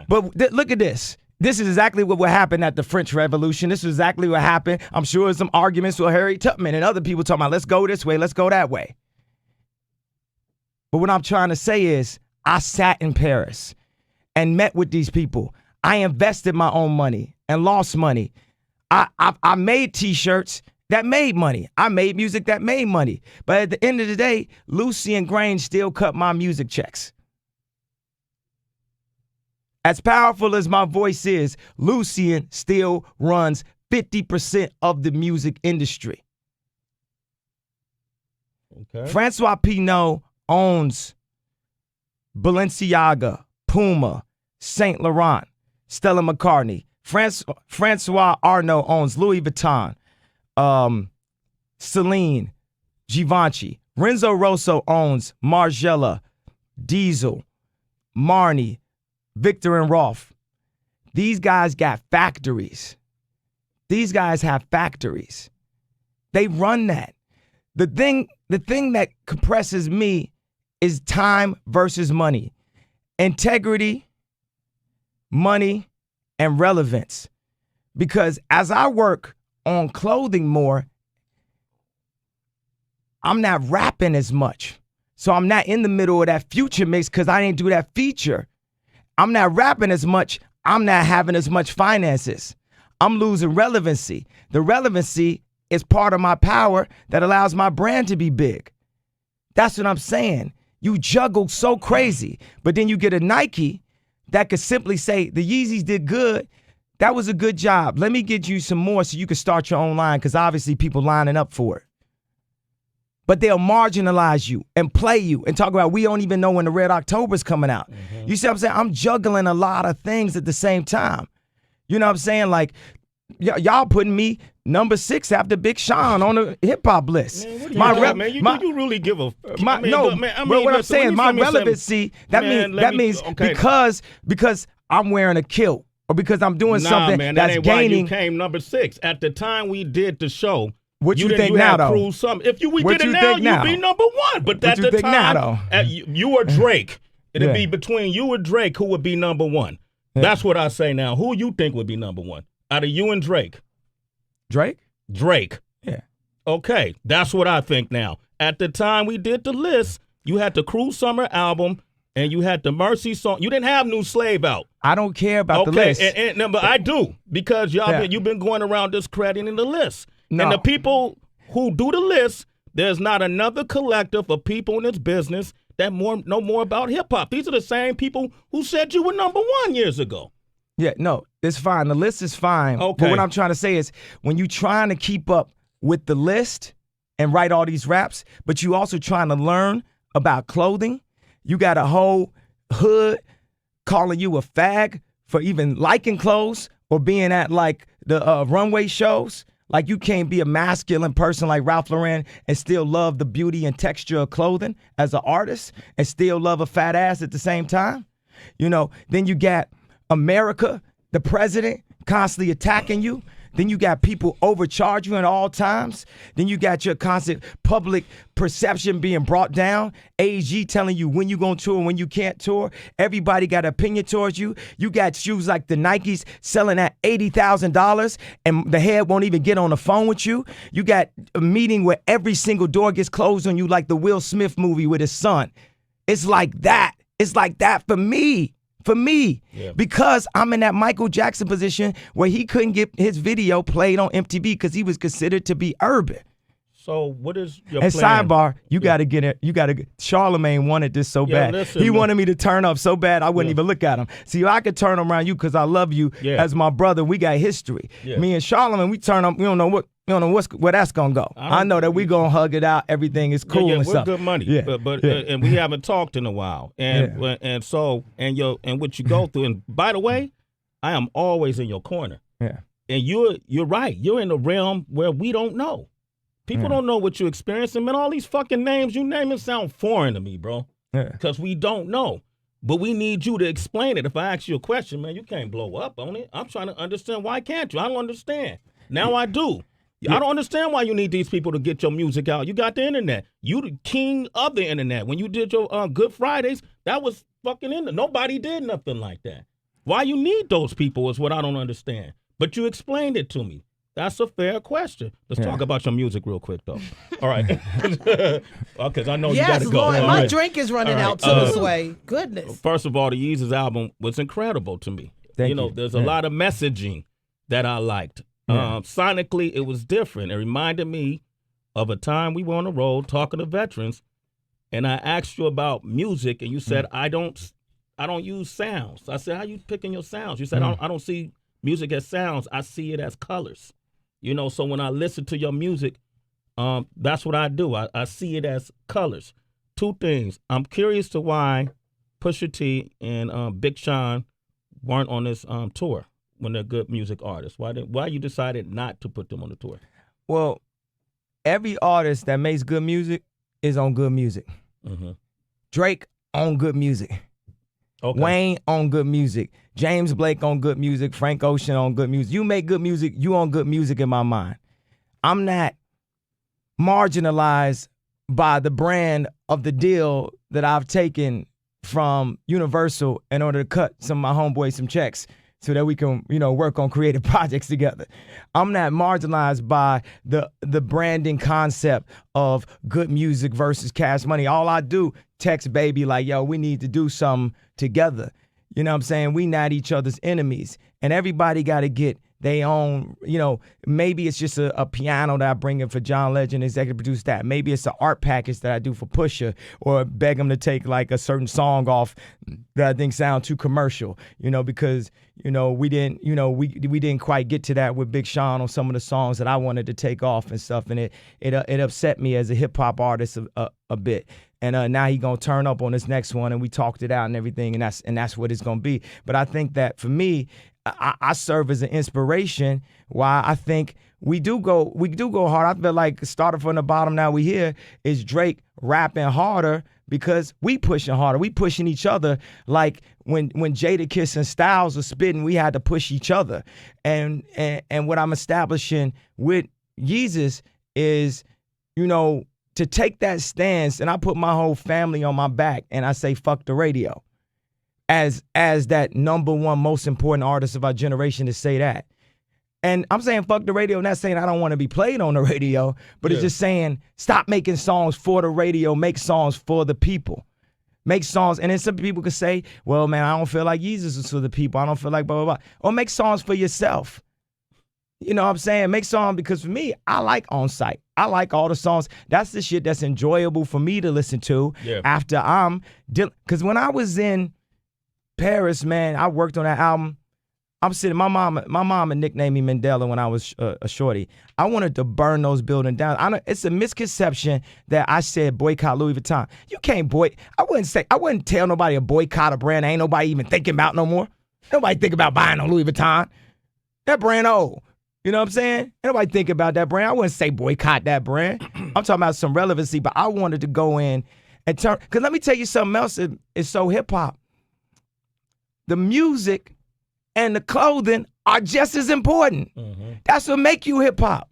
But look at this. This is exactly what would happen at the French Revolution. This is exactly what happened. I'm sure some arguments with Harry Tubman and other people talking about, let's go this way, let's go that way. But what I'm trying to say is, I sat in Paris and met with these people. I invested my own money and lost money. I made T-shirts that made money. I made music that made money. But at the end of the day, Lucian Grainge still cut my music checks. As powerful as my voice is, Lucian still runs 50% of the music industry. Okay. Francois Pinault owns Balenciaga, Puma, Saint Laurent, Stella McCartney. Francois Arnault owns Louis Vuitton, Celine, Givenchy. Renzo Rosso owns Margiela, Diesel, Marni, Victor and Rolf. These guys got factories. These guys have factories. They run that. The thing that compresses me is time versus money. Integrity, money, and relevance. Because as I work on clothing more, I'm not rapping as much. So I'm not in the middle of that future mix because I didn't do that feature. I'm not rapping as much. I'm not having as much finances. I'm losing relevancy. The relevancy is part of my power that allows my brand to be big. That's what I'm saying. You juggle so crazy, but then you get a Nike that could simply say, the Yeezys did good. That was a good job. Let me get you some more so you can start your own line, because obviously people lining up for it. But they'll marginalize you and play you and talk about, we don't even know when the Red October's coming out. Mm-hmm. You see what I'm saying? I'm juggling a lot of things at the same time. You know what I'm saying? Like, y'all putting me number 6 after Big Sean on the hip hop list. Man, you really give a what I'm saying, my relevancy, that means because I'm wearing a kilt or because I'm doing something man, that's ain't gaining. Why you came number 6 at the time we did the show. What you think now, though? If we did it now, you'd be number 1. But at the time, you or Drake, it'd be between you or Drake who would be number 1. Yeah. That's what I say now. Who you think would be number 1 out of you and Drake? Drake. Yeah. Okay, that's what I think now. At the time we did the list, you had the Cruel Summer album and you had the Mercy song. You didn't have New Slave out. I don't care about the list. But I do, because you've been going around discrediting the list. No. And the people who do the list, there's not another collective of people in this business that know more about hip-hop. These are the same people who said you were number 1 years ago. Yeah, no, it's fine. The list is fine. Okay. But what I'm trying to say is, when you're trying to keep up with the list and write all these raps, but you also trying to learn about clothing, you got a whole hood calling you a fag for even liking clothes or being at like the runway shows. Like, you can't be a masculine person like Ralph Lauren and still love the beauty and texture of clothing as an artist and still love a fat ass at the same time. You know, then you got America, the president, constantly attacking you. Then you got people overcharge you at all times. Then you got your constant public perception being brought down. AG telling you when you going to tour and when you can't tour. Everybody got an opinion towards you. You got shoes like the Nikes selling at $80,000 and the head won't even get on the phone with you. You got a meeting where every single door gets closed on you, like the Will Smith movie with his son. It's like that. It's like that for me. Because I'm in that Michael Jackson position where he couldn't get his video played on MTV because he was considered to be urban. So what is your and plan? Sidebar, you got to get it. Charlemagne wanted this so bad. Listen, he wanted me to turn up so bad I wouldn't even look at him. See, I could turn around you because I love you as my brother. We got history. Me and Charlemagne, we turn up. We don't know where that's gonna go. I know that we gonna hug it out. Everything is cool and we're stuff. Good money. And we haven't talked in a while. And what you go through. And by the way, I am always in your corner. Yeah. And you're right. You're in a realm where we don't know. People don't know what you're experiencing. Man, all these fucking names you name it sound foreign to me, bro. Yeah. Because we don't know. But we need you to explain it. If I ask you a question, man, you can't blow up on it. I'm trying to understand. Why can't you? I don't understand. Now I do. Yeah. I don't understand why you need these people to get your music out. You got the internet. You the king of the internet. When you did your Good Fridays, that was fucking internet. Nobody did nothing like that. Why you need those people is what I don't understand. But you explained it to me. That's a fair question. Let's talk about your music real quick, though. All right. Because I know you got to go. Lord, my drink is running out too this way. Goodness. First of all, the Yeezus album was incredible to me. Thank you. There's a lot of messaging that I liked. Sonically, it was different. It reminded me of a time we were on the road talking to veterans, and I asked you about music, and you said, I don't use sounds. I said, how you picking your sounds? You said, I don't see music as sounds. I see it as colors. So when I listen to your music, that's what I do. I see it as colors. Two things. I'm curious to why Pusha T and Big Sean weren't on this tour when they're good music artists. Why you decided not to put them on the tour? Well, every artist that makes good music is on good music. Mm-hmm. Drake on good music. Okay. Wayne on good music. James Blake on good music. Frank Ocean on good music. You make good music, you on good music in my mind. I'm not marginalized by the brand of the deal that I've taken from Universal in order to cut some of my homeboys some checks so that we can, work on creative projects together. I'm not marginalized by the branding concept of good music versus cash money. All I do, text baby like, yo, we need to do something together. You know what I'm saying? We not each other's enemies. And everybody got to get their own, maybe it's just a piano that I bring in for John Legend, executive produce that. Maybe it's an art package that I do for Pusha, or beg him to take like a certain song off that I think sound too commercial, because, we didn't quite get to that with Big Sean on some of the songs that I wanted to take off and stuff. And it upset me as a hip hop artist a bit. And now he gonna turn up on this next one, and we talked it out and everything, and that's what it's gonna be. But I think that for me, I serve as an inspiration. Why I think we do go hard. I feel like starting from the bottom, now we here is Drake rapping harder because we pushing harder. We pushing each other. Like when Jadakiss and Styles was spitting, we had to push each other. And what I'm establishing with Yeezus is, to take that stance, and I put my whole family on my back, and I say fuck the radio. As that number one most important artist of our generation to say that. And I'm saying fuck the radio, not saying I don't want to be played on the radio, but it's just saying stop making songs for the radio, make songs for the people. Make songs, and then some people could say, well, man, I don't feel like Yeezus is for the people. I don't feel like blah, blah, blah. Or make songs for yourself. You know what I'm saying? Make songs, because for me, I like On Site. I like all the songs. That's the shit that's enjoyable for me to listen to after I'm, because when I was in Paris, man, I worked on that album. I'm sitting, my mama nicknamed me Mandela when I was a shorty. I wanted to burn those buildings down. It's a misconception that I said boycott Louis Vuitton. You can't I wouldn't tell nobody to boycott a brand ain't nobody even thinking about no more. Nobody think about buying no Louis Vuitton. That brand old. You know what I'm saying? Ain't nobody think about that brand. I wouldn't say boycott that brand. I'm talking about some relevancy, but I wanted to go in and turn, because let me tell you something else that is so hip hop. The music and the clothing are just as important. Mm-hmm. That's what make you hip hop.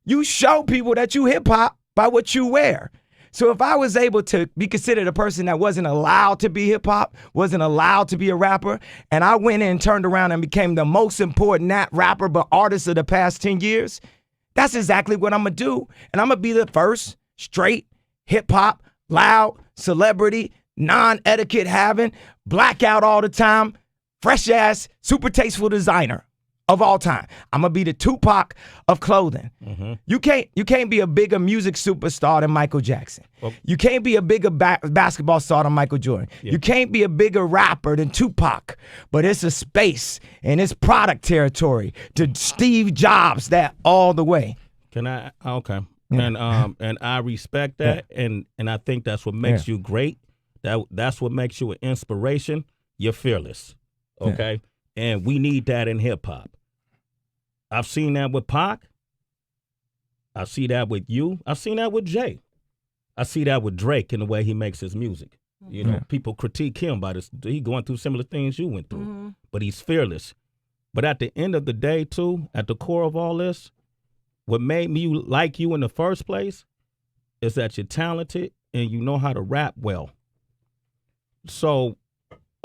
You show people that you hip hop by what you wear. So if I was able to be considered a person that wasn't allowed to be hip hop, wasn't allowed to be a rapper, and I went in and turned around and became the most important not rapper but artist of the past 10 years, that's exactly what I'm gonna do. And I'm gonna be the first straight hip hop, loud, celebrity, non-etiquette having, blackout all the time, fresh ass, super tasteful designer of all time. I'm gonna be the Tupac of clothing. Mm-hmm. You can't be a bigger music superstar than Michael Jackson. Well, you can't be a bigger basketball star than Michael Jordan. Yeah. You can't be a bigger rapper than Tupac. But it's a space and it's product territory to Steve Jobs that all the way. Can I? Okay. Yeah. And I respect that, and I think that's what makes you great. That's what makes you an inspiration. You're fearless. Okay. Yeah. And we need that in hip hop. I've seen that with Pac. I see that with you. I've seen that with Jay. I see that with Drake in the way he makes his music. You know, people critique him by this. He going through similar things you went through, but he's fearless. But at the end of the day, too, at the core of all this, what made me like you in the first place is that you're talented and you know how to rap well. So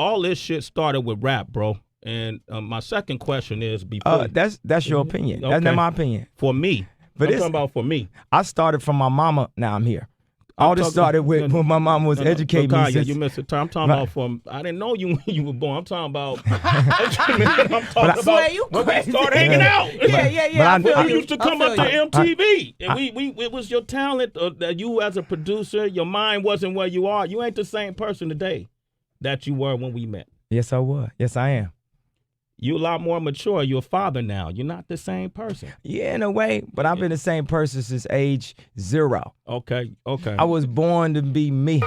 all this shit started with rap, bro. And my second question is before that's your opinion. That's not my opinion. For me. I'm talking about for me. I started from my mama, now I'm here. All this started with when my mom was educating me. Kanye, you missed the time. I'm talking about from, I didn't know you when you were born. I'm talking about, when we started hanging out. Yeah. When you used to come up to MTV. And it was your talent that you as a producer, your mind wasn't where you are. You ain't the same person today that you were when we met. Yes, I was. Yes, I am. You're a lot more mature. You're a father now. You're not the same person. Yeah, in a way, but I've been the same person since age 0. Okay. I was born to be me.